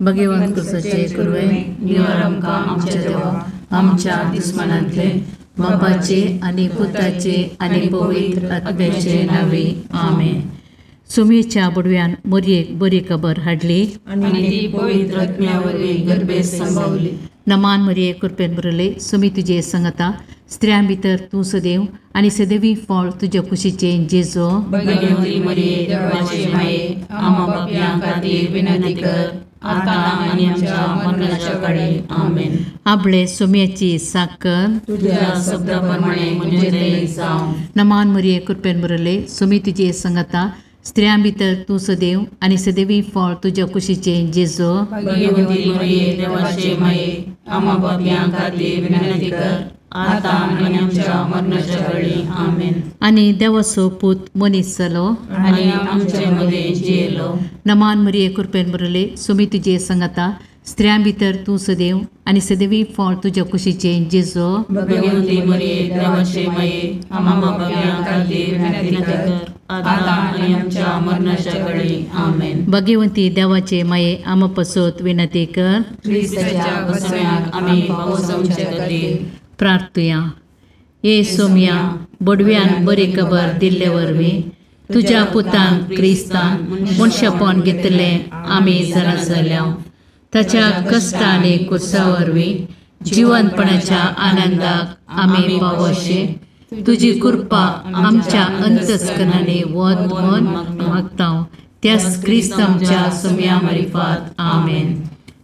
भगवंत तुझे कुरवे निवार आमकां आमच्या देवा आमच्या दुस्मनांतले बापाचे आनी पुताचे आनी पवित्र आत्म्याचे नावे आमेन. सुमेच्या बुडव्यान मोरयेक बरी खबर हाडली आनी ती पवित्र आत्म्या वरवीं गर्भेत संभावली. नमान मरिये कृपेन बरले सुमी तुजे संगता स्त्रियां भितर तूं सदैव आनी सदैवी फळ तुज्या कुशीचे जेजो. भगवंती मरिये देवाचे माये आम्हा पापयां खातीर विनंती कर आता आनी आमच्या मरणाच्या काळी आमेन. आपले सुम्याची साकर तुझ्या शब्दाप्रमाणे म्हजे दयेक जावं. नमान मरिये कृपेन बरले सुमी तुजे संगता स्त्रियां भितर तूं सदैव आनी सदैवी फळ तुज्या कुशीचे जेजो. भगवंती मरिये देवाचे माये आम्हा पापयां खातीर विनंती कर आता आनी आमच्या मरणाच्या काळी आमेन. आनी देवाचो पूत मनीस जालो आनी आमचे मदे जियेलो. नमान मरिये कृपेन बरले सुमी तुजे संगता स्त्रियां भितर तूं सदैव आनी सदैवी फळ तुज्या कुशीचे जेजो. भगवंती मरिये देवाचे माये आम्हा पापयां खातीर विनंती कर आता आनी आमच्या मरणाच्या काळी आमेन. भगवंती देवाचे माये आम पसोत विनंती कर. ख्रिस्ताच्या वसण्याक आमी पावसावचे खातीर प्रार्थुया. ये सोम्या बडव्यान बरी खबर दिल्ले वरवीं तुज्या पुतांक क्रिस्तान मनशापण घेतले आमी जाणा जाल्या. ताच्या कश्ट आनी कुर्सा वरवीं जिवंतपणाच्या आनंदाक आमी पावोशे तुजी कृपा आमच्या अंतस्करणांनी वत म्हूण मागता. त्याच क्रिस्तांच्या सोम्या मार्फत आमेन.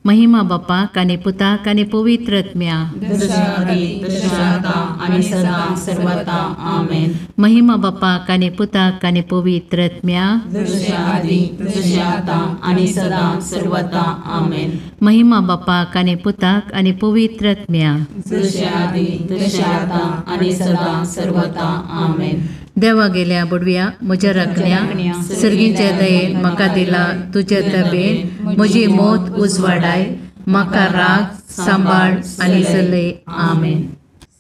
महिमा बापाक आनी पुताक आनी पवित्र आत्म्या जशा आदी तशा आता आनी सदां सर्वथा आमेन. महिमा बापाक आनी पुताक आनी पवित्र आत्म्या जशा आदी तशा आता आनी सदां सर्वथा आमेन. महिमा बापाक आनी पुताक आनी पवित्र आत्म्या जशा आदी तशा आता आनी सदां सर्वथा आमेन. देवा गेल्या बुडव्या म्हज्या राखण्या सर्गीच्या दयेन म्हाका दिला तुज्या तबेन म्हजी मोत उजवाडाय म्हाका राग सांबाळ आनी चलय आमेन.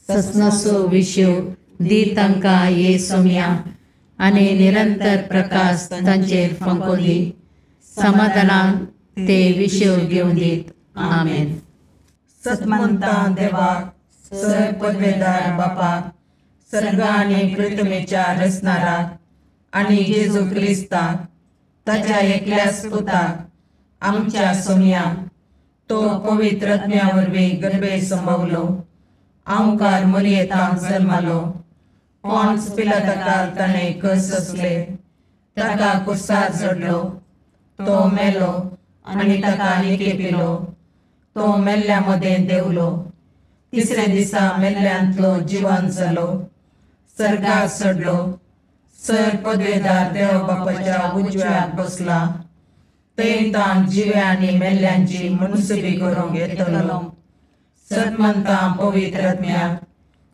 ससनाचो विशव दी तांकां ये सोम्या आनी निरंतर प्रकाश तांचेर फंको दी. समाधानान ते विशव घेवन दीत आमेन. सतमंता देवाक सर पदवेदार बापाक सर्ग आनी पृथ्वीच्या रचणाराक आनी जेजू क्रिस्ताक ताच्या एकल्याच पुताक आमच्या सोम्याक तो पवित्र आत्म्या वरवीं गर्भेत संभवलो. ओंकार मरियेंताक जल्मालो. पोंच पिलाताकाक ताणें कस सोंसले. ताका कुर्सार चडलो. तो मेलो आनी ताका निकेपिलो. तो मेल्ल्या मदें देवलो. तिसऱ्या दिसा मेल्ल्यांतलो जिवंत जालो. सर्गाक चडलो. सर पदवेदार देव बापाच्या उजव्याक बसला. थंय ताण जिव्या आनी मेल्ल्यांची मनसुबी करूंक येतलो. सतमंतां पवित्र आत्म्याक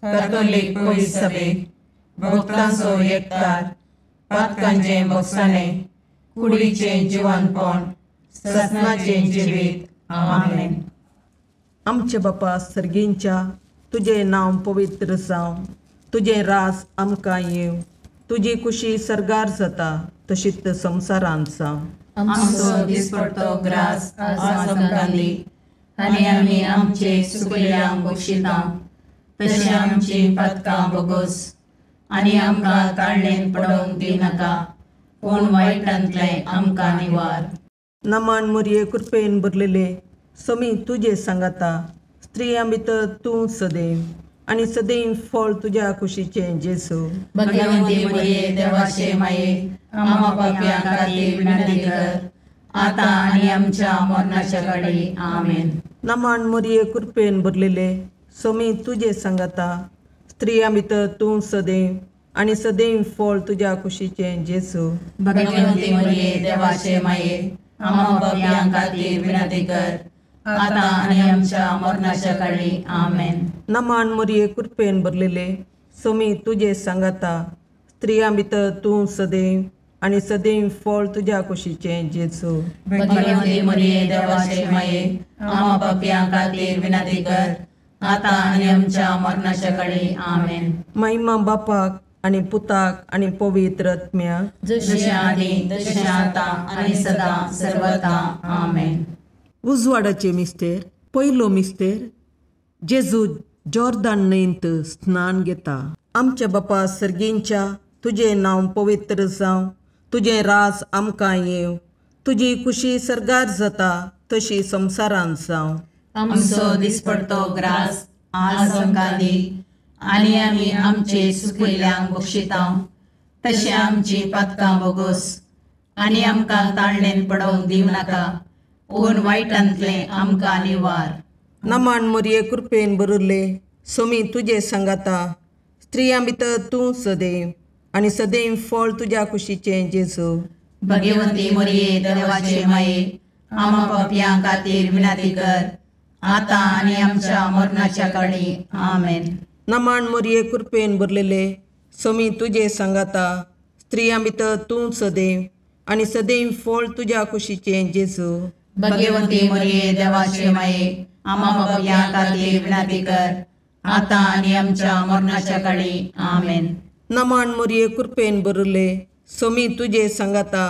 कॅथोलीक पयस सभेक भक्तांचो एकठार पातकांचें बगसाणें कुडीचें जिवंतपण सतनाचें जिवीत आमेन. आमचे बापा सर्गींच्या तुझे नांव पवित्र जावं. तुझे रास आमकां येव. तुजी कुशी सर्गार जाता तशीच संवसारांत जावं. आमचो दिसपडटो ग्रास आज आमकां दी आनी आमी आमचे सुकल्यांक बक्षिता तशें आमची पातकां बोगोस आनी आमकां काळणेन पडोवंक दिनाका पूण वायटांतलें आमकां निवार. नमान मरिये कृपेन भरलेले समी तुजे सांगाता स्त्रियां भितर तूं सदैव आनी सदैव फळ तुज्या कुशीचे जेजू. भगवंती मरिये देवाचे माये आम्हा पापयां खातीर विनंती कर आता आनी आमच्या मरणाच्या काळी आमेन. नमान मरिये कृपेन भरलेले समी तुजे सांगाता स्त्रियां भितर तूं सदैव आनी सदैव फळ तुज्या कुशीचे जेजू. भगवंती मरिये देवाचे माये आम्हा पापयां खातीर विनंती कर आता आनी आमच्या मरणाच्या काळी आमेन. नमान मरिये कृपेन भरलेले समी तुजे सांगाता स्त्रियां भितर तूं सदैव आनी सदैव फळ तुज्या कुशीचे जेजू. भगवंती मरिये देवाचे माये आम्हा पापयां खातीर विनंती कर आता आनी आमच्या मरणाच्या काळी आमेन. महिमा बापाक आनी पुताक आनी पवित्र आत्म्याक जशें आदी तशें आता आनी सदां सर्वथा आमेन. उजवाडाचे मिस्तेर पयलो मिस्तेर जेजू जॉर्दान न्हंयेंत स्नान घेता. आमच्या बापा सर्गेंच्या तुजें नांव पवित्र जावं, तुजें रास आमकां येवं, तुजी खुशी सरगार जाता तशी संवसारांत जावं. आमचो दिसपडतो ग्रास आज आमकां दी, आनी आमी आमचे चुकिल्ल्यांक बक्षिता तशें आमची पातकां बोगोस, आनी आमकां ताळणेन पडोवंक दिवं नाका, पूण वायटांतलें आमकां निवार. नमान मोरये कृपेन बरुल्ले सोमी तुजे सांगाता, स्त्रियां भितर तूं सदैव, आनी सदैव फळ तुज्या कुशीचें जेजू. भगवंती मोरये देवाचे माये, आमा पापयां खातीर विनंती कर, आतां आनी आमच्या मरणाच्या काळी. आमेन. नमान मोरये कृपेन भरलेले सोमी तुजे सांगाता, स्त्रियां भितर तूं सदैव, आनी सदैव फळ तुज्या कुशीचें जेजू. भगवंती मोरये देवाचे माये, आमा पापयां खातीर विनंती कर, आतां आनी आमच्या मरणाच्या काळी. आमेन. नमान मोरये कृपेन भरले सोमी तुजे सांगाता,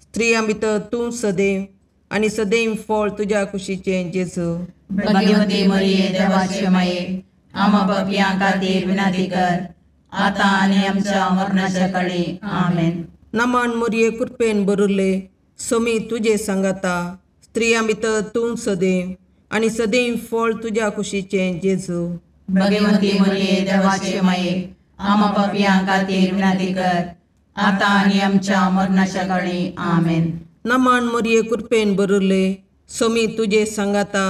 स्त्रियां भितर तूं सदैव, आनी सदैव फळ तुज्या कुशीचें जेजू. भगवंती मोरये देवाचे माये, आमा पापयां खातीर विनंती कर, आतां आनी आमच्या मरणाच्या काळी. आमेन. नमान मोरये कृपेन भरले सोमी तुजे सांगाता, स्त्रियां भितर तूं सदैव, आनी सदैव फळ तुज्या कुशीचें जेजू. भगवंती मोरये देवाचे माये, आमा पापयां खातीर विनंती कर, आतां आनी आमच्या मरणाच्या काळी. आमेन. नमान मोरये कृपेन भरले सोमी तुजे सांगाता,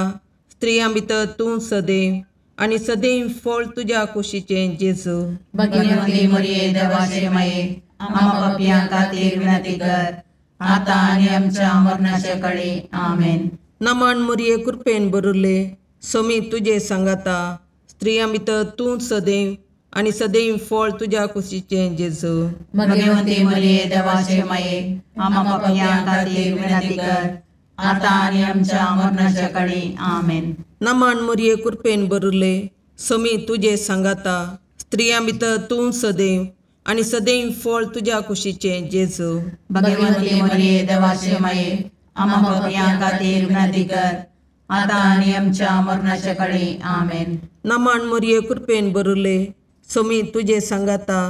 स्त्रियां भितर तूं सदैव, आनी सदैव फळ तुज्या कुशीचें जेजू. भगवंती मोरये देवाचे माये, आमा पापयां खातीर विनंती कर, आतां आनी आमच्या मरणाच्या काळी. आमेन. नमान मोरये कृपेन भरले सोमी तुजे सांगाता, स्त्रियां भितर तूं सदैव, आनी सदैव फळ तुज्या कुशीचें जेजू. भगवंती मोरये देवाचे माये, आमा पापयां खातीर विनंती कर, आतां आनी आमच्या मरणाच्या काळी. आमेन. नमान मोरये कृपेन भरले सोमी तुजे सांगाता, स्त्रियां भितर तूं सदैव, आनी सदैव फळ तुज्या कुशीचें जेजू. भगवंती मोरये देवाचे माये, आमा पापयां खातीर विनंती कर, आतां आनी आमच्या मरणाच्या काळी. आमेन. नमान मोरये कृपेन भरले सोमी तुजे सांगाता,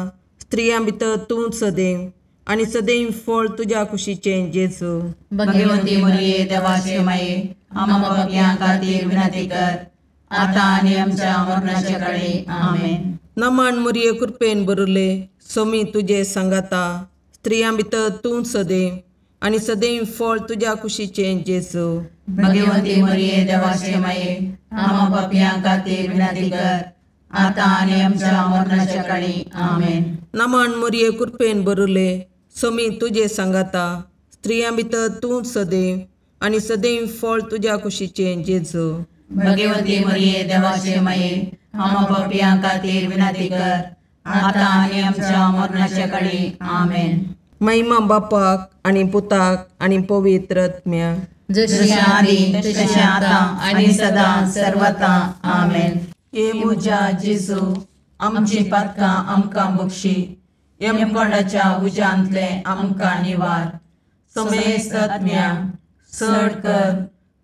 स्त्रियां भितर तूं सदैव, आनी सदैव फळ तुज्या कुशीचें जेजू. भगवंती मोरये देवाचे माये, आमा पापयां खातीर विनंती कर, आतां आनी आमच्या मरणाच्या काळी. आमेन. नमान मोरये कृपेन भरले सोमी तुजे सांगाता, स्त्रियां भितर तूं सदैव, आनी सदैव फळ तुज्या कुशीचें जेजू. भगवंती मोरये देवाचे माये, आमा पापयां खातीर विनंती कर, आतां आनी आमच्या मरणाच्या काळी. आमेन. नमान मोरये कृपेन भरले सोमी तुजे सांगाता, स्त्रियां भितर तूं सदैव, आनी सदैव फळ तुज्या कुशीचें जेजू. भगवंती मोरये देवाचे माये, आमा पापयां खातीर विनंती कर, आतां आनी आमच्या मरणाच्या काळी. आमेन. महिमा बापाक आनी पुताक आनी पवित्र आत्म्याक, जशी आदी तशी आतां आनी सदां सर्वता. आमेन. हे म्हज्या जेजू, आमची पातकां आमकां बक्षी, यमकोंडाच्या उज्यांतले आमकां निवार. समेस्त आत्म्या चड कर,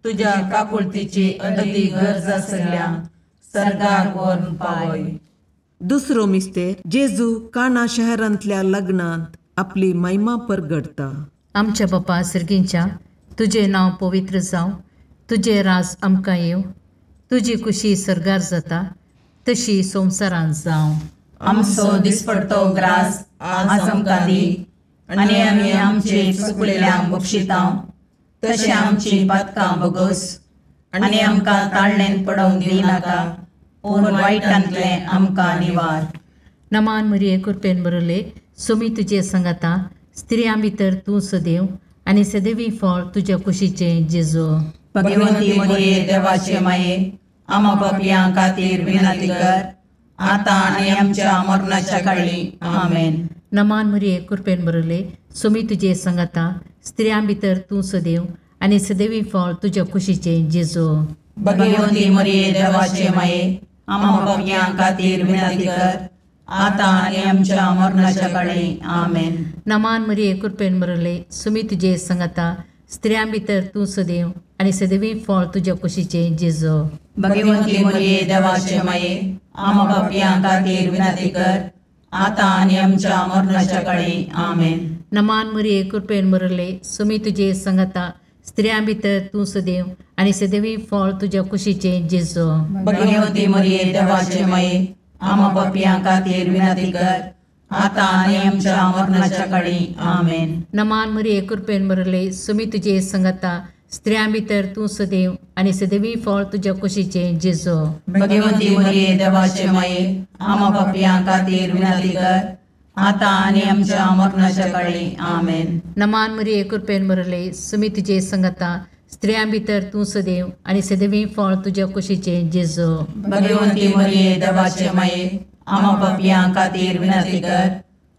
तुज्या काकुळतीची अदी गरज आसल्या सर्गाक व्हरून पावय. दुसरो मिस्तेर जेजू काना शहरांतल्या लग्नांत आपली महिमा परगडता. आमच्या बापा सर्गींच्या तुजें नांव पवित्र जावं, तुजें राज आमकां येवं, तुजी खुशी सरगार जाता तशी संवसारांत जावं. आमचो दिसपडतो ग्रास आज आमकां दी, आनी आमी आमचे चुकलेल्यांक बक्षिता तशें आमची पातकां बोगोस, आनी आमकां ताळणेन पडोवंक दिनाका, पूण वायटांतलें आमकां निवार. नमान मोरये कृपेन बरयले सोमी तुजे सांगाता, स्त्रियां भितर तूं सदैव, आनी सदैवी फळ तुज्या कुशीचें जेजू. भगवंती मोरये देवाचे माये, आमा पापयां खातीर विनंती कर, आतां आनी आमच्या मरणाच्या काळी. आमेन. नमान मोरये कृपेन बरयले सोमी तुजे सांगाता, स्त्रियां भितर तूं सदैव, आनी सदैवी फळ तुज्या कुशीचें जेजू. भगवंती मोरये देवाचे माये, आमा पापयां खातीर विनंती कर, आतां आनी आमच्या मरणाच्या काळी. आमेन. नमान मोरये कृपेन बरयले सोमी तुजे सांगाता, स्त्रियां भितर तूं सदैव आनी सदैवी फळ तुज्या कुशीचें जेजू. भगवंती मरिये देवाचे माये आम पापियां खातीर विनंती कर आता आनी आमच्या मरणाच्या काळी आमेन. नमान मरिये कृपेन मरले सुमी तुजे संगता स्त्रियां भितर तूं सदैव आनी सदैवी फळ तुज्या कुशीचें जेजू. भगवंती मरिये देवाचे माये आम पापियां खातीर विनंती कर आता आनी आमच्या मरणाच्या काळी आमेन. नमान मरिये कृपेन मरले सुमी तुजे संगता स्त्रियां भितर तूं सदैव आनी सदैवी फळ तुज्या कुशीचें जेजू. भगवंती मरिये देवाचे माये आम पापियां खातीर विनंती कर आता आनी आमच्या मरणाच्या काळी आमेन. नमान मरिये कृपेन मरले सुमी तुजे संगता स्त्रियां भितर तूं सदैव आनी सदैवी फळ तुज्या कुशीचें जेजू. भगवंती मरिये देवाचे माये आम पापियां खातीर विनंती कर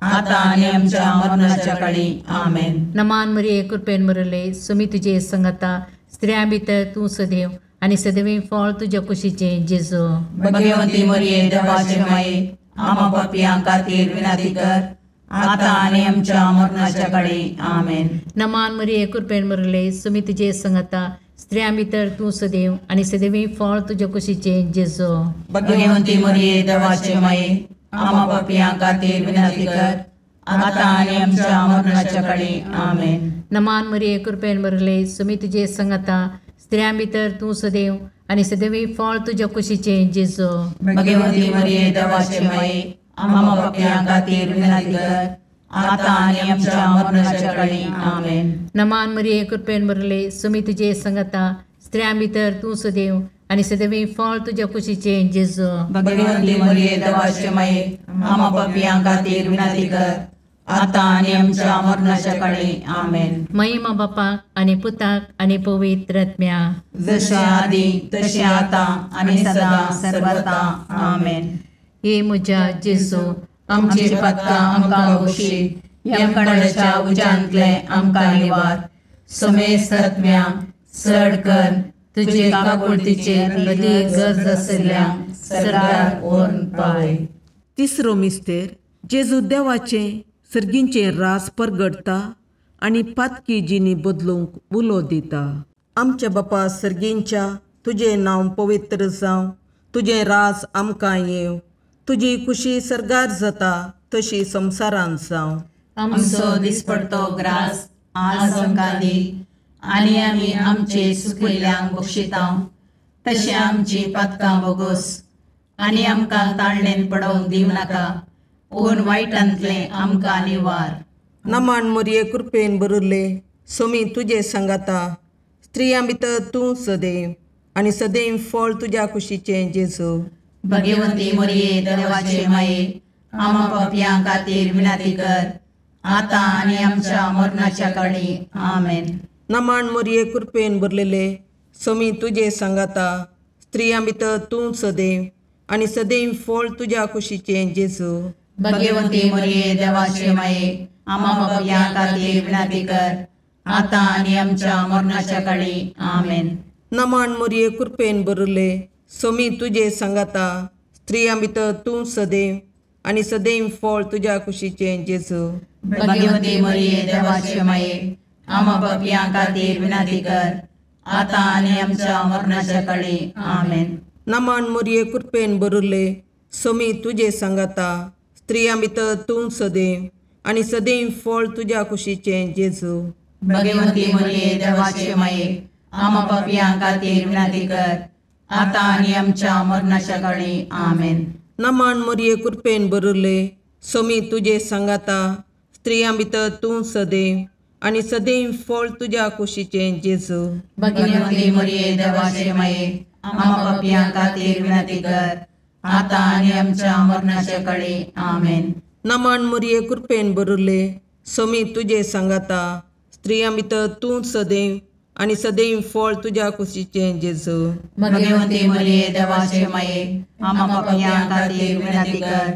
आता आनी आमच्या मरणाच्या काळी आमेन. नमान मरिये कृपेन मरले सुमी तुजे संगता स्त्रियां भितर तूं सदैव आनी सदैवी फळ तुज्या कुशीचें जेजू. भगवंती मरिये देवाचे माये आम पापियां खातीर विनंती कर आता आनी आमच्या मरणाच्या काळी आमेन. नमान मरिये कृपेन मरले सुमी तुजे संगता स्त्रियां भितर तूं सदैव आनी सदैवी फळ तुज्या कुशीचें जेजू. भगवंती मरिये देवाचे माये आम पापियां खातीर विनंती कर आता आनी आमच्या मरणाच्या काळी आमेन. नमान मरिये कृपेन मरले सुमी तुजे संगता स्त्रियां भितर तूं सदैव आनी सदैवी फळ तुज्या कुशीचें जेजू. भगवंती मरिये देवाचे माये आम पापियां खातीर विनंती कर आता आनी आमच्या मरणाच्या काळी आमेन. नमान मरिये कृपेन मरले सुमी तुजे संगता स्त्रियां भितर तूं सदैव आनी सदैवी फळ तुज्या कुशीचें जेजू. भगवंती मरिये देवाचे माये आम पापियां खातीर विनंती कर आता आनी आमच्या मरणाच्या काळी आमेन. महिमा बापाक आनी पुताक आनी पवित्र आत्म्या जशे आदी तशे आता आनी सदा सर्वदा आमेन. हे म्हज्या जेजू आमची पदकां आमकां बक्षी यमकणाच्या उज्यांतले आमकां निवार. सुमेस्त आत्म्या चड कर तुजे काकुळतीचेर अदीक गरज आशिल्ल्यांक सरकार ओर्न पावय. तिसरो मिस्तेर जेजू देवाचें सर्गींचें रास परगडता आनी पातकी जिणी बदलूंक उलो दिता. आमच्या बापा सर्गींच्या तुजें नांव पवित्र जावं, तुजें रास आमकां येवं, तुजी कुशी सरगार जाता तशी संवसारांत जावं. आमचो दिसपडतो ग्रास आज आमकां दी आनी आमी आमचे सुकिल्ल्यांक बक्षितांव. तशें आमची पातकां बोगोस आनी आमकां ताळणेन पडोवंक दिवं नाका पूण वायटांतलें आमकां निवार. नमान मरिये कृपेन बरले सोमी तुजे सांगाता स्त्रियां भितर तूं सदैव आनी सदैव फळ तुज्या कुशीचें जेजू. भगवंती मरिये देवाचे माये आम पापियां खातीर विनंती कर आता आनी आमच्या मरणाच्या काळी आमेन. नमान मरिये कृपेन बरलेले सोमी तुजे सांगाता स्त्रियां भितर तूं सदैव आनी सदैव फळ तुज्या कुशीचें जेजू. भगवंती मरिये देवाचे माये आम पापियां खातीर विनंती कर आता आनी आमच्या मरणाच्या काळी आमेन. नमान मरिये कृपेन बरले सोमी तुजे सांगाता स्त्रियां भितर तूं सदैव आनी सदैव फळ तुज्या कुशीचें जेजू. भगवंती मरिये देवाचे माये आम पापियां खातीर विनंती कर आता आनी आमच्या मरणाच्या काळी आमेन. नमान मरिये कृपेन बरले सोमी तुजे सांगाता स्त्रियां भितर तूं सदैव आनी सदैव फळ तुज्या कुशीचें जेजू. भगवंती मरिये देवाचे माये आम पापियां खातीर विनंती कर आता आनी आमच्या मरणाच्या काळी आमेन. नमान मरिये कृपेन बरले सोमी तुजे सांगाता स्त्रियां भितर तूं सदैव आनी सदैव फळ तुज्या कुशीचें जेजू. भगवंती मरिये देवाचे माये आम पापियां खातीर विनंती कर आता आनी आमच्या मरणाच्या काळी आमेन. नमान मरिये कृपेन बरले सोमी तुजे सांगाता स्त्रियां भितर तूं सदैव आनी सदैव फळ तुज्या कुशीचें जेजू. भगवंती मरिये देवाचे माये आम पापियां खातीर विनंती कर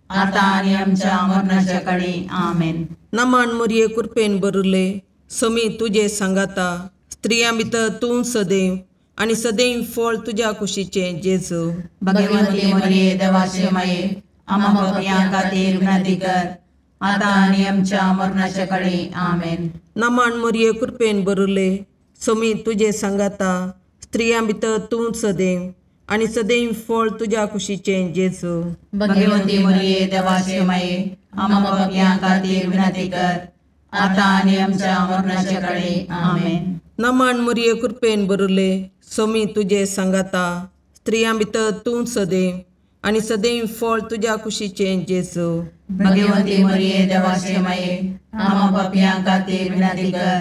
आता आनी आमच्या मरणाच्या काळी आमेन. नमान मरिये कृपेन बरले सोमी तुजे सांगाता स्त्रियां भितर तूं सदैव आनी सदैव फळ तुज्या कुशीचें जेजू. भगवंती मरिये देवाचे माये आम पापियां खातीर विनंती कर आता आणि आमच्या मरणाच्या काळी आमेन. नमान मोरये कृपेन बरले सोमी तुझे सांगाता स्त्रियां भितर तूं सदैव आणि सदैव फळ तुझ्या कुशीचे जेजू. भगवंती मरिये देवाचे माये आम्हा पापियां खातीर विनंती कर, आता आणि आमच्या मरणाच्या काळी आमेन. नमान मोरये कृपेन बरले सोमी तुझे सांगाता स्त्रियां भितर तूं सदैव आणि सदैव फळ तुझ्या कुशीचे जेजू. भगवंती मरिये देवाचे माये आम्हा पापियां खातीर विनंती कर,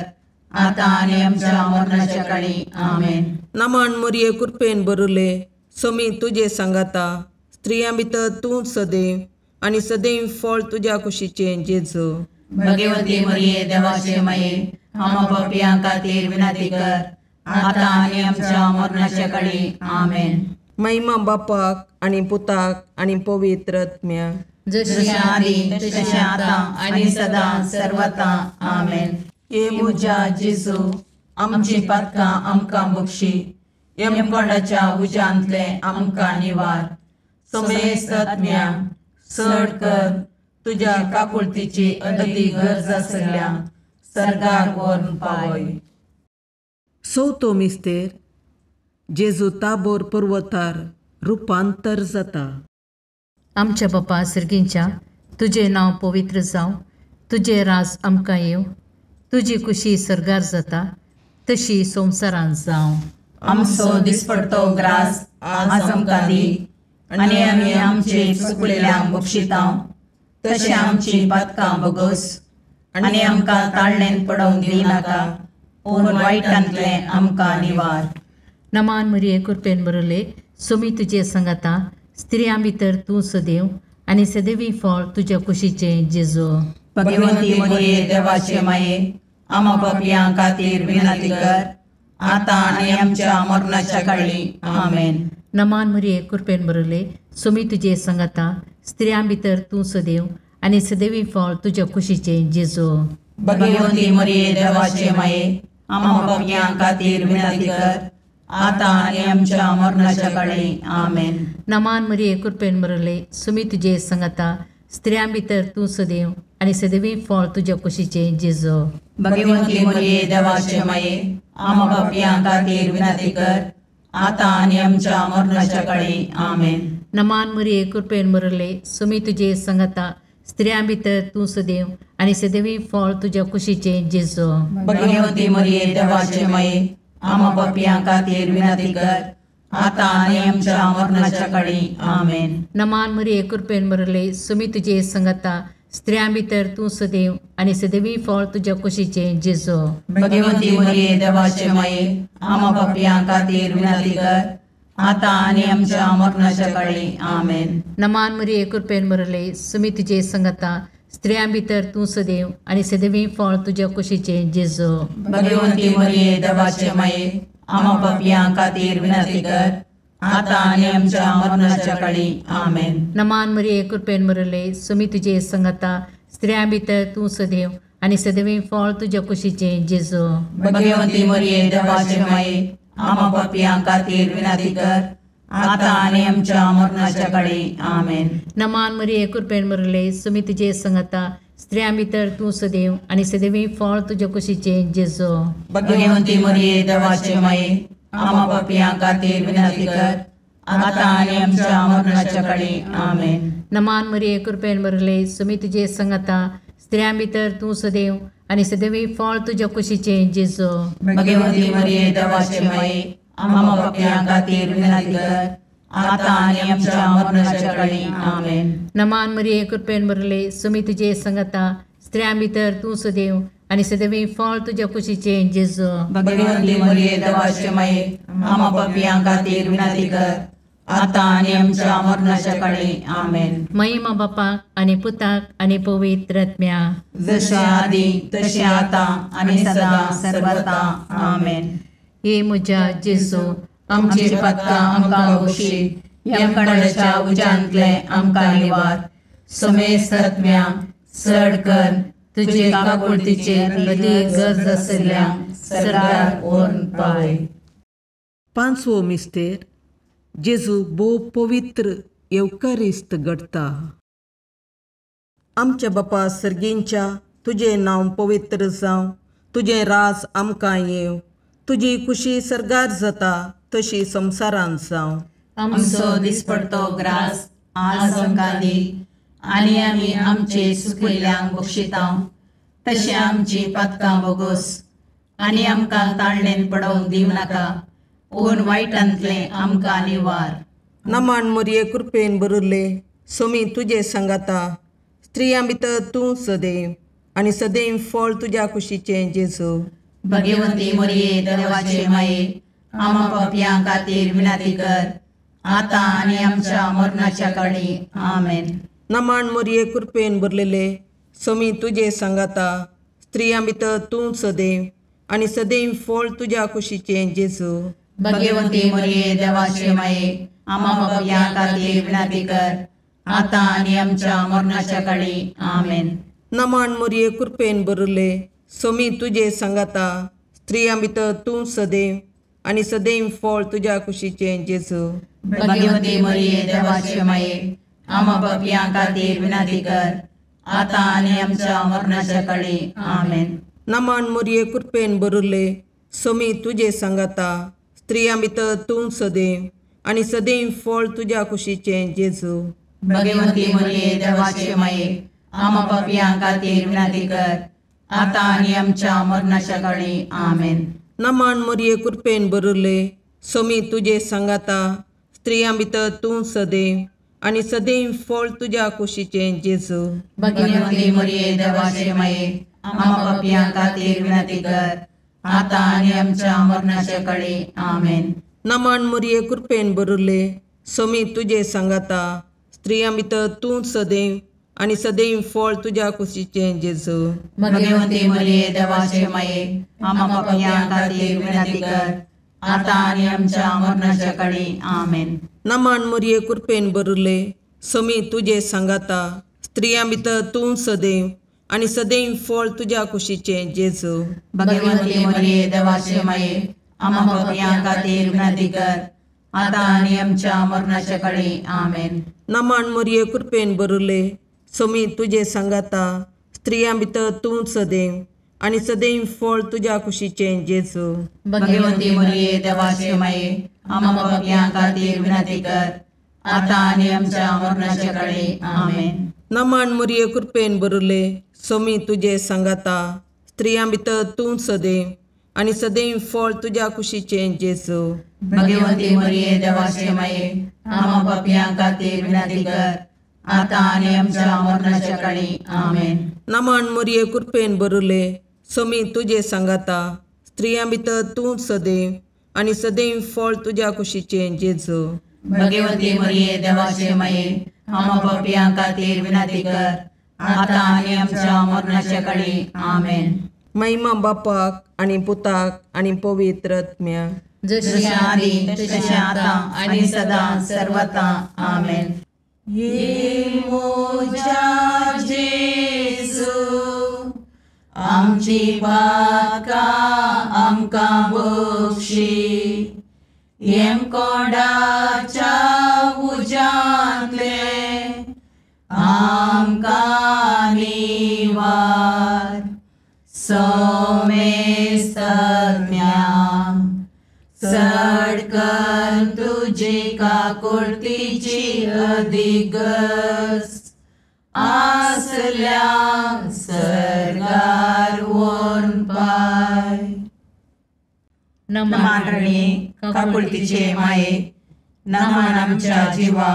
आता आणि आमच्या मरणाच्या काळी आमेन. नमान मोरये कृपेन बरले सोमी तुझे सांगाता स्त्रियां भितर तूं सदैव आणि सदैव फळ तुझ्या कुशीचे जेजू. भगवंती मरिये देवाचे माये आम्हा पापियां खातीर विनंती कर, आता आणि आमच्या मरणाच्या काळी आमेन. महिमा बापाक आणि पुताक आणि पवित्र आत्म्याक, जशी आधी तशी आता आणि सदा सर्वथा आमेन. ये मुजा जेजू आमची पातकां आमकां बक्षी, यमकोंडाच्या उजांतले आमकां निवार. समेस्त आत्म्या चड कर तुझ्या काकुळतीची अदी गरज आसल्या सर्गार व्हरून पावय. चवथो मिस्तेर जेजू ताबोर पर्वतार रुपांतर जाता. आमच्या बापा सर्गींच्या तुझे नांव पवित्र जावं, तुझे राज आमकां येव, तुजी कुशी सर्गार जाता तशी संवसारांत जावं. आमचो दिसपडतो ग्रास आज आमकां दी, आनी आमी आमचे चुकलेल्यांक बक्षितांव, तशें आमची पातकां बगोस, आनी आमकां ताळणेन पडोवंक दिनाका, पूण वायटांतले आमकां निवार. नमान मरिये कृपेन बरले सोमी तुझे सांगाता स्त्रियां भितर तूं सदैव आणि सदैवी फळ तुझ्या कुशीचे जेजू. भगवंती मरिये देवाचे माये आम्हा पापियां खातीर विनंती कर, आता आणि आमच्या मरणाच्या काळी आमेन. नमान मरिये कृपेन बरले सोमी तुझे सांगाता स्त्रियां भितर तूं सदैव आणि सदैवी फळ तुझ्या कुशीचे जेजू. भगवंती मरिये देवाचे माये आम्हा पापियां खातीर विनंती कर, आता आणि आमच्या मरणाच्या काळी आमेन. नमान मरिये कृपेन बरले सोमी तुझे सांगाता स्त्रियां भितर तूं सदैव आणि सदैवी फळ तुझ्या कुशीचे जेजू. भगवंती मरिये देवाचे माये आम्हा पापियां खातीर विनंती कर, आता आणि आमच्या मरणाच्या काळी आमेन. नमान मरिये कृपेन बरले सोमी तुझे सांगाता स्त्रियां भितर तूं सदैव आणि सदैवी फळ तुझ्या कुशीचे जेजू. भगवंती मरिये देवाचे माये आम्हा पापियां खातीर विनंती कर, आता आणि आमच्या मरणाच्या काळी आमेन. नमान मरिये कृपेन बरले सोमी तुझे सांगाता स्त्रियां भितर तूं सदैव आणि सदैवी फळ तुझ्या कुशीचे जेजू. भगवंती मरिये देवाचे माये आम्हा पापियां खातीर विनंती कर, आता आणि आमच्या मरणाच्या काळी आमेन. नमान मरिये कृपेन बरले सोमी तुझे सांगाता स्त्रियां भितर तूं सदैव आणि सदैवी फळ तुझ्या कुशीचे जेजू. भगवंती मरिये देवाचे माये आम्हा पापियां खातीर विनंती कर, आता आणि आमच्या मरणाच्या काळी आमेन. नमान मरिये कृपेन बरले सोमी तुझे सांगाता स्त्रियां भितर तूं सदैव आणि सदैवी फळ तुझ्या कुशीचे जेजू. भगवंती मरिये देवाचे माये आम्हा पापियां खातीर विनंती कर, आता आणि आमच्या मरणाच्या काळी आमेन. नमान मरिये कृपेन बरले सोमी तुझे सांगाता स्त्रियां भितर तूं सदैव आणि सदैवी फळ तुझ्या कुशीचे जेजू. भगवंती मरिये देवाचे माये आम्हा पापियां खातीर विनंती कर, आता आणि आमच्या मरणाच्या काळी आमेन. नमान मरिये कृपेन बरले सोमी तुझे सांगाता स्त्रियां भितर तूं सदैव आणि सदैवी फळ तुझ्या कुशीचे जेजू. भगवंती मरिये देवाचे माये आम्हा पापियां खातीर विनंती कर, आता आणि आमच्या मरणाच्या काळी आमेन. नमान मरिये कृपेन बरले सोमी तुझे सांगाता स्त्रियां भितर तूं सदैव आणि सदैवी फळ तुझ्या कुशीचे जेजू. भगवंती मरिये देवाचे माये आम्हा पापियां खातीर विनंती कर, आता आणि आमच्या मरणाच्या काळी आमेन. महिमा बापाक आणि पुताक आणि पवित्र आत्म्याक, जशे आधी तशे आता आणि सदा सर्वथा आमेन. हे म्हज्या जेजू आमची पातकां आमकां बक्षी, यमकंडाच्या उजांतले आमकां निवार. समेस्त आत्म्या चड कर तुजे काकुळतीचे अदी गरज आसल्यांक सर्गार व्हरून पावय. पांचवो मिस्तेर जेजू भोव पवित्र येवकारिस्त घडता. आमच्या बापा सर्गींच्या तुझे नांव पवित्र जावं, तुझे रास आमकां येव, तुजी खुशी सरगार जाता तशी संवसारांत जावं. आमचो दिसपडतो ग्रास आज आमकां दी, आनी आमी आमचे सुकयल्यांक बक्षितां. तशें आमची पातकां बोगोस, आनी आमकां ताळणेन पडोवंक दिवं नाका, पूण वायटांतले आमकां निवार. नमान मोरये कृपेन बरुल्ले, सोमी तुजे सांगाता, स्त्रियां भितर तूं सदैव, आनी सदैव फळ तुज्या कुशीचें जेजू. भगवंती मोरये देवाचे माये, आमा पापयां खातीर विनाती कर, आतां आनी आमच्या मरणाच्या काळी. आमेन. नमान मोरये कृपेन भरलेले, सोमी तुजे सांगाता, स्त्रियां भितर तूं सदैव, आनी सदैव फळ तुज्या कुशीचें जेजू. भगवंती मोरये देवाचे माये, आमा पापयां खातीर विनाती कर, आतां आनी आमच्या मरणाच्या काळी. आमेन. नमान मोरये कृपेन भरले, सोमी तुजे सांगाता, स्त्रियां भितर तूं सदैव, आनी सदैव फळ तुज्या कुशीचें जेजू. भगवंती मोरये देवाचे माये, आमा पापयां खातीर विनाती कर, आतां आनी आमच्या मरणाच्या काळी. आमेन. नमान मोरये कृपेन भरले, सोमी तुजे सांगाता, स्त्रियां भितर तूं सदैव, आनी सदैव फळ तुज्या कुशीचें जेजू. भगवंती मोरये देवाचे माये, आमा पापयां खातीर विनाती कर, आतां आनी आमच्या मरणाच्या काळी. आमेन. नमान मोरये कृपेन भरले, सोमी तुजे सांगाता, स्त्रियां भितर तूं सदैव, आनी सदैव फळ तुज्या कुशीचें जेजू. भगवंती मोरये देवाचे माये, आमा पापयां खातीर विनाती कर, आतां आनी आमच्या मरणाच्या काळी. आमेन. नमान मोरये कृपेन भरले, सोमी तुजे सांगाता, स्त्रियां भितर तूं सदैव, आनी सदैव फळ तुज्या कुशीचें जेजू. भगवंती मोरये देवाचे माये, आमा पापयां खातीर विनाती कर, आतां आनी आमच्या मरणाच्या काळी. आमेन. नमान मोरये कृपेन भरले, सोमी तुजे सांगाता, स्त्रियां भितर तूं सदैव, आनी सदैव फळ तुज्या कुशीचें जेजू. भगवंती मोरये देवाचे माये, आमा पापयां खातीर विनाती कर, आतां आनी आमच्या मरणाच्या काळी. आमेन. नमान मोरये कृपेन भरले, सोमी तुजे सांगाता, स्त्रियां भितर तूं सदैव, आनी सदैव फळ तुज्या कुशीचें जेजू. भगवंती मोरये देवाचे माये, आमा पापयां खातीर विनाती कर, आतां आनी आमच्या मरणाच्या काळी. आमेन. नमान मोरये कृपेन भरले, सोमी तुजे सांगाता, स्त्रियां भितर तूं सदैव, आनी सदैव फळ तुज्या कुशीचें जेजू. भगवंती मोरये देवाचे माये, आमा पापयां खातीर विनाती कर, आतां आनी आमच्या मरणाच्या काळी. आमेन. नमान मोरये कृपेन भरले, सोमी तुजे सांगाता, स्त्रियां भितर तूं सदैव, आनी सदैव फळ तुज्या कुशीचें जेजू. भगवंती मोरये देवाचे माये, आमा पापयां खातीर विनाती कर, आतां आनी आमच्या मरणाच्या काळी. आमेन. महिमा बापाक आनी पुताक आनी पवित्र आत्म्याक, जशी आदी तशी आतां आनी सदां सर्वता. आमेन. ये मोजा जेजू, आमची पातकां आमकां बक्षी, येम कोणाच्या उजांतले आमकां निवार. सोमेस्त सडकन तुजी काकुळतीची अधिगस, आसल्या सरगार वोन पाय. नमान रणे काकुळतीचे माये, नमान आमच्या जिवा,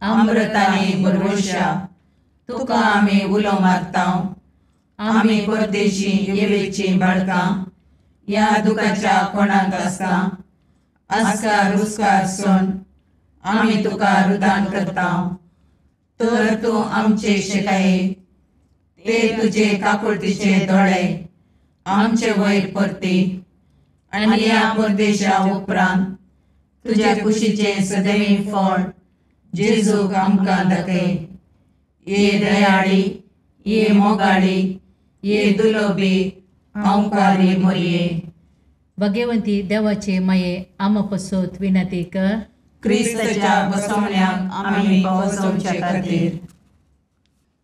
अमृताने भरवशा, तुका आमी उलो मारतां. आमी परदेशी येवेची बाळकां, या दुखाच्या कोणाक आसता, आस्कार रुस्कार सोन आमी तुका रुदान करतां. तर तूं आमचे शिकाये, ते तुजे काकुळतीचे दोळे आमचे वयर परती, आनी या परदेशा उपरांत तुज्या कुशीचे सदैव फळ जेजूक आमकां दाखय. ये दयाळी, ये मोगाळी, ये दुलोबी, अंकारी मोरये. भगवंती देवाचे माये, आमा पसोत विनंती कर. क्रिस्ताच्या बसवण्याक आमी पावसोवचे खातीर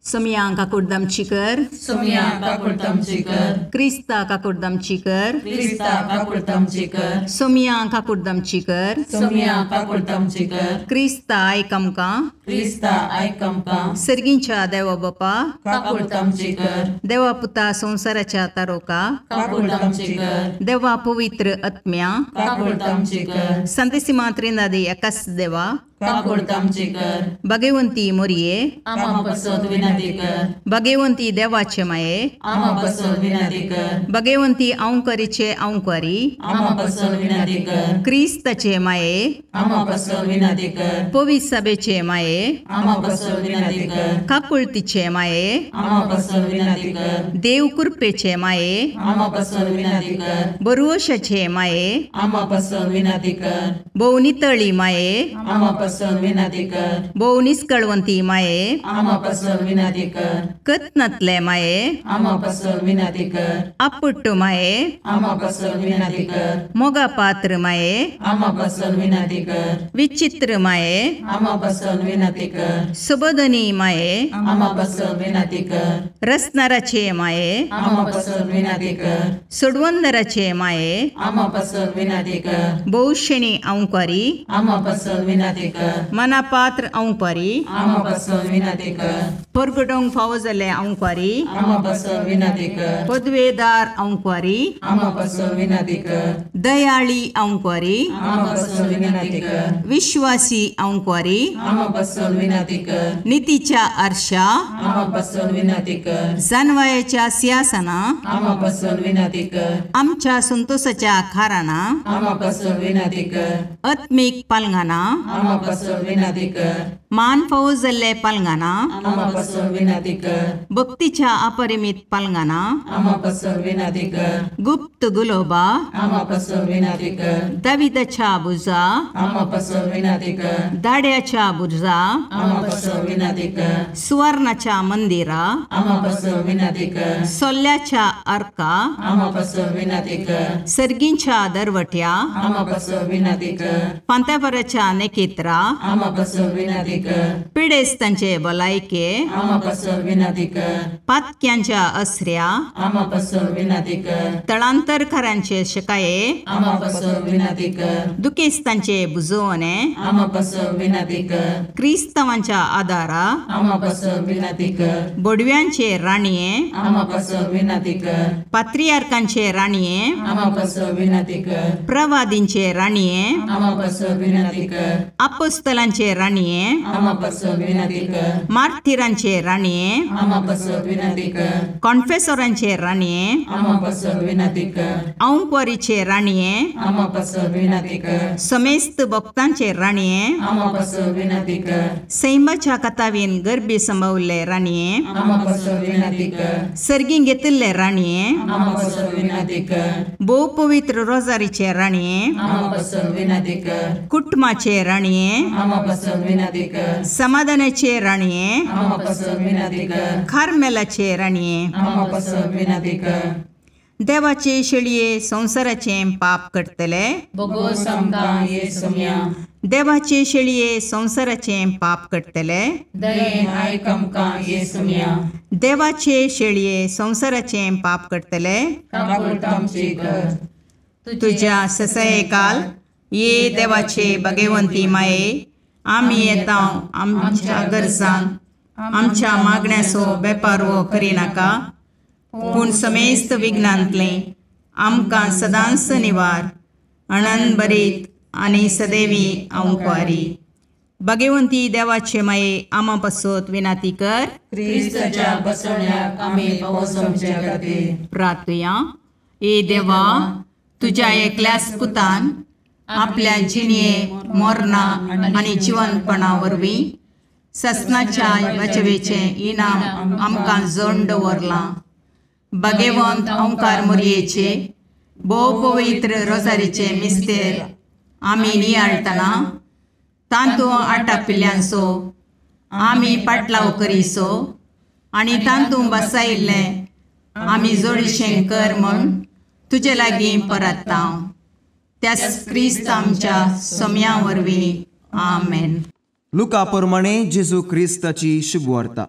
सोमिया काकुर्दमची कर, सोमिया काकुर्दमची कर, क्रिस्ता काकुर्दमची कर, क्रिस्ता काकुर्दमची कर, सोमिया काकुर्दमची कर, सोमिया काकुर्दमची कर, क्रिस्ता आयकमका, क्रिस्ता आयकमका, सर्गींच्या देवा बापा, काकुर्दमची कर, देवा पुता संसाराच्या तारोका, काकुर्दमची कर, देवा पवित्र आत्म्या, काकुर्दमची कर, संतसिमा त्रिनादी एकाच देवा, काकुर्दमची कर, भगवंती मोरये, आमा बसोद विनंती कर, भगवंती देवाचे माये, आमा बसोद विनंती कर, भगवंती औंकारीचे औंकारी, आमा बसोद विनंती कर, क्रिस्ताचे माये, आमा बसोद विनंती कर, पवित्र सभेचे माये, आमा बसोद विनंती कर, काकुळतीचे माये, आमा बसोद विनंती कर, देव कृपेचे माये, आमा बसोद विनंती कर, बरुवशाचे माये, आमा बसोद विनंती कर, भोवनितळी माये, आमा बसोद विनंती कर, भोवनिस्कळवंती माये, आमा बसोद विनंती कर, कत्नतले माये, आमा बसोद विनंती कर, अपुट्ट माये, आमा बसोद विनंती कर, मोगा पात्र माये, आमा बसोद विनंती कर, विचित्र माये, आमा बसोद विनंती कर, सुबोधनी माये, आमा बसोद विनंती कर, रसनाराचे माये, आमा बसोद विनंती कर, सोडवंदराचे माये, आमा बसोद विनंती कर, बहुशणी औंकारी, आमा बसोद विनंती कर, मनापात्र औंकारी, आमा बसोद विनंती कर, परगडोंग फावो जाल्ले औंकारी, आमा बसोद विनंती कर, पदवेदार औंकारी, आमा बसोद विनंती कर, दयाळी औंकारी, आमा बसोद विनंती कर, विश्वासी औंकारी, आमा बसोद विनंती कर, नीतीच्या आरशा, आमा बसोद विनंती कर, जानवायाच्या सिंहासना, आमा बसोद विनंती कर, आमच्या संतोषाच्या खाराना, आमा बसोद विनंती कर, आत्मिक पालंगाना, आमा बसोद विनंती कर, मान फावो जाल्ले पालंगाना, आमा बसोद विनंती कर, भक्तीच्या अपरिमित पालंगाना, आमा बसोद विनंती कर, गुप्त गुलोबा, आमा बसोद विनंती कर, दाविदाच्या बुजा, आमा बसोद विनंती कर, दाड्याच्या बुजा, आमा बसोद विनंती कर, सुवर्णाच्या मंदिरा, आमा बसोद विनंती कर, सोल्ल्याच्या अर्का, आमा बसोद विनंती कर, सर्गींच्या दरवट्या, आमा बसोद विनंती कर, पांतापराच्या नेकेत्रा, आमा बसोद विनंती कर, पिडेस्तांचे बलायके, आमा बसोद विनंती कर, पातक्यांच्या अस्र्या, आमा बसोद विनंती कर, तळांतरकारांचे शिकाये, आमा बसोद विनंती कर, दुखेस्तांचे बुजवणे, आमा बसोद विनंती कर, क्रिस्तवांच्या आदारा, आमा बसोद विनंती कर, बोडव्यांचे राणीये, आमा बसोद विनंती कर, पात्रियार्कांचे राणीये, आमा बसोद विनंती कर, प्रवादींचे राणीये, आमा बसोद विनंती कर, अपोस्तलांचे राणीये, आमा बसोद विनंती कर, मार्थिरांचे राणीये, आमा बसोद विनंती कर, कॉन्फेसरांचे राणीये, आमा बसोद विनंती कर, औंकवारीचे राणीये, आमा बसोद विनंती कर, समेस्त भक्तांचे राणीये, आमा बसोद विनंती कर, सैमाच्या कथावीन गर्भी संभवले राणीये, आमा बसोद विनंती कर, सर्गी घेतिल्ले राणीये, आमा बसोद विनंती कर, बहु पवित्र रोजारीचे राणीये, आमा बसोद विनंती कर, कुटुंबाचे राणीये, आमा बसोद विनंती कर, समाधानाचे राणीये, आमा बसोद विनंती कर, खारमेलाचे राणीये, आमा बसोद विनंती कर, देवाचे शेळये संसाराचे पाप करतले, बगो समका येसुम्या, देवाचे शेळये संसाराचे पाप करतले, दयेन आयकमका येसुम्या, देवाचे शेळये संसाराचे पाप करतले, काकुर्दमची कर, तुझ्या ससये काल ये देवाचे भगवंती माये, आम्ही येता आमच्या गरजांक, आमच्या मागण्याचो बेपारवो करिनाका, पूण समेस्त विघ्नांतले आमकां सदांच निवार, आनंद बरीत आनी सदैवी औंकवारी. भगवंती देवाचे माये आमा पासत विनाती कर. क्रिस्ताच्या बसवण्याक आमी पोवचोमचे खातीर प्रार्थया. ए देवा, तुझ्या एकल्याच पुतान आपल्या जिणये मोरणा आनी जिवंतपणा वरवीं ससनाच्या वाचवेचे इनाम आमकां जोड दवरलां. भगवंत ओंकार मोरयेचे भोव पवित्र रोजारीचे मिस्तेर आमी नियाळटना तांतू आटापिल्ल्यांचो आमी पाटलाव करीसो आनी तांतू बसायिल्लें आमी जोडशें कर म्हूण तुजे लागीं परतता. त्याच क्रिस्त आमच्या सोम्या वरवीं. आमेन. लुका प्रमाणे जेजू क्रिस्ताची शुभ वार्ता.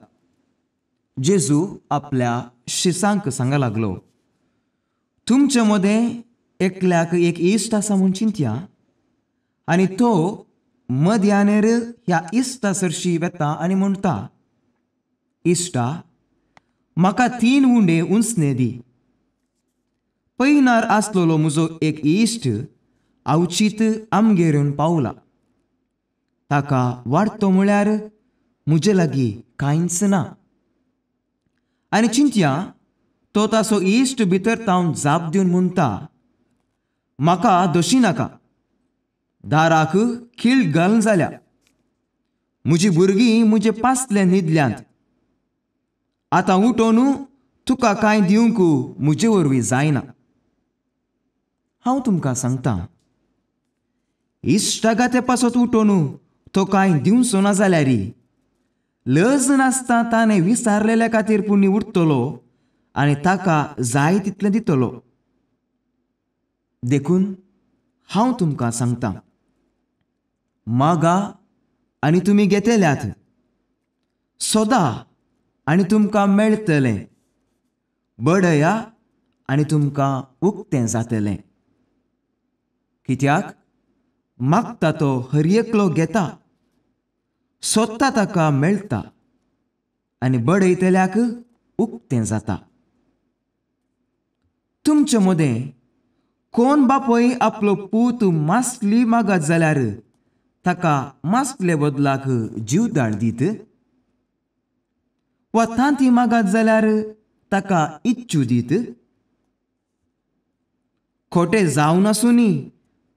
जेजू आपल्या शिसांक सांगा लागलो, तुमच्या मध्ये एकल्याक एक इश्ट आसा म्हूण चिंतया, आनी तो मध्यानेर ह्या इश्टा सरशी वेता आनी म्हणटा, इश्टा, म्हाका 3 उंडे उंचने दी. पैनार आसलोलो म्हजो एक इश्ट अवचीत आमगेर येवन पावला. ताका वाडतो म्हळ्यार म्हजे लागीं कांयच ना. आनी चिंतया, तो ताचो इश्ट भितर तावन जाप दिवन म्हणटा, म्हाका दोशी नाका, दाराक खीळ घालून जाल्या. म्हजी भुरगीं म्हजे पासले न्हिदल्यांत. आतां उठोन तुका कांय दिवंक म्हजे वरवीं जायना. हांव तुमकां सांगतां, इश्टागा ते पासत उठोन तो कांय दिवचो ना जाल्यार लज नासता ताणें विसारलेल्या खातीर पुण्य उरतलो आनी ताका जाय तितलें दितलो. देखून हांव तुमकां सांगतां, मागा आनी तुमी घेतल्यात, सोदा आनी तुमकां मेळटलें, बडया आनी तुमकां उक्तें जातलें. कित्याक मागता तो हर एकलो घेता, सोदता ताका मेळटा, आनी बडयतल्याक उक्तें जाता. तुमचे मदें कोण बापोय आपलो पूत मासली मागत जाल्यार ताका मासले बदलाक जीव धाड दीत, वा तांती मागत जाल्यार ताका इच्छू दीत. खोटे जावन आसुनी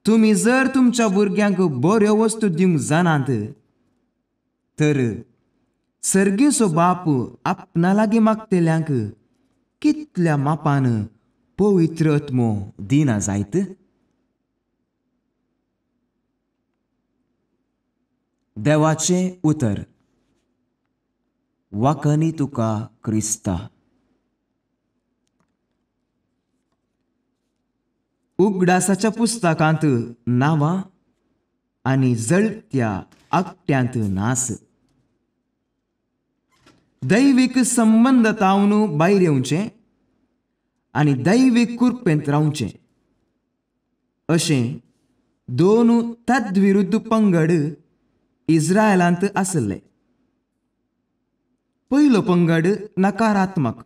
तुमी जर तुमच्या भुरग्यांक बऱ्यो वस्तू दिवंक जाणात, तर सर्गेचो बाप आपणा लागीं मागतल्यांक कितल्या मापान पवित्र आत्मो दिना जायत. देवाचें उतर. वाकनी तुका क्रिस्ता. उगडासाच्या पुस्तकांत नांवां आनी जळत्या आकट्यांत नास. दैवीक संबंद तावन भायर येवचें आनी दैवीक कुरपेंत रावचें, अशें 2 तद्विरुद्ध पंगड इस्रायलांत आसले. पयलो पंगड नकारात्मक,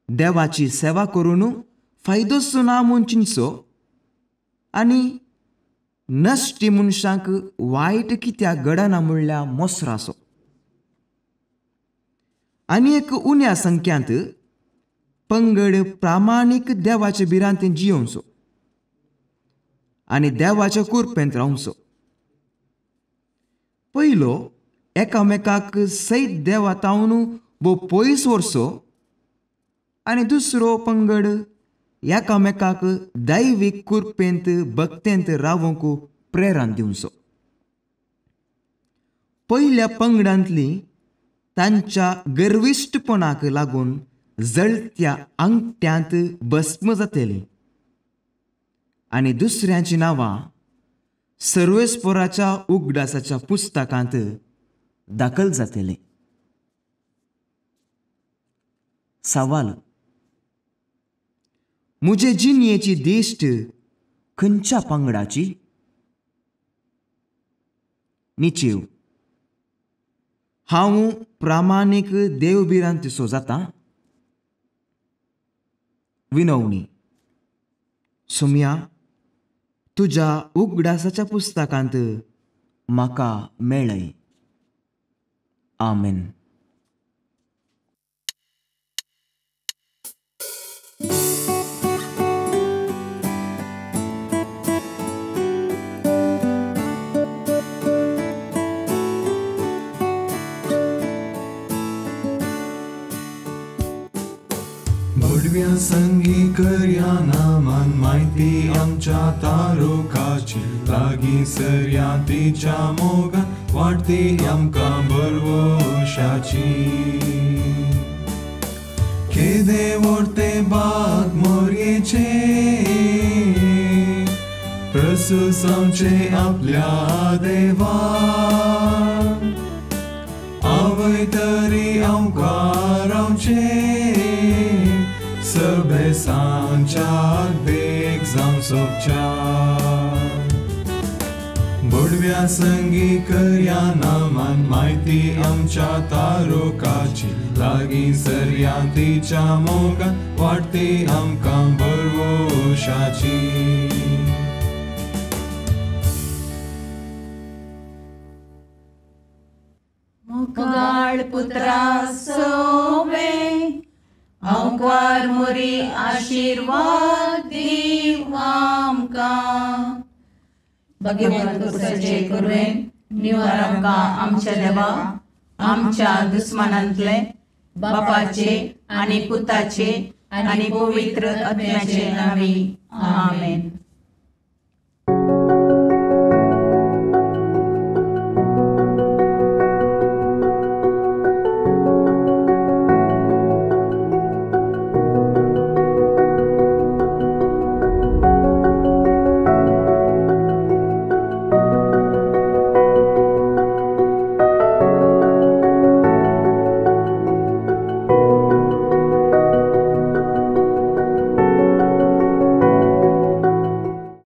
देवाची सेवा करून फायदोचो ना म्हूण चिंतचो आनी नश्टी मनशांक वायट कित्याक घडना म्हणल्या मोसराचो. आनी एक उण्या संख्यांत पंगड प्रामाणीक देवाच्या भिरांतें जियोवचो आनी देवाच्या कुरपेंत रावचो. पयलो एकामेकाक सैत देवा तावन भोव पयस व्हरचो आनी दुसरो पंगड एकामेकाक दैवीक कुरपेंत भक्तेंत रावूंक प्रेरण दिवचो. पयल्या पंगडांतली तांच्या गर्विश्टपणाक लागून जळत्या अंगठ्यांत भस्म जातली आनी दुसऱ्यांची नांवां सर्वेस्पराच्या उगडासाच्या पुस्तकांत दाखल जातली. सवाल. म्हजे जिणयेची दिश्ट खंयच्या पंगडाची? निचेव. हांव प्रामाणीक देवभिरांतीचो जाता. विनवणी. सुम्या, तुज्या उगडासाच्या पुस्तकांत म्हाका मेळय. आमेन. भडव्या संगी करया नामान माहिती आमच्या तारोकाची, लागीं सरया तिच्या मोगान वाटती आमकां बरवशाची. केदे व्हरते बाग मोरयेचे, प्रसूस आमचे आपल्या देवा. पळय तरी आमकां रावचें सगळे सांच्याक देख जावन सोंपच्या बोडव्या संगी करया नामान म्हायती आमच्या तारोकाची लागीं सरया तिच्या मोगान वाडटी आमकां बरवोशाची मुगाळ पुत्रा सोवे आमकां मोरी आशीर्वाद दीव आमकां भगवंत पुरुषाचे करुवेन निवार आमकां आमच्या देवा आमच्या दुस्मनांतले बापाचे आनी पुताचे आनी पवित्र आत्म्याचे नांवी आमेन.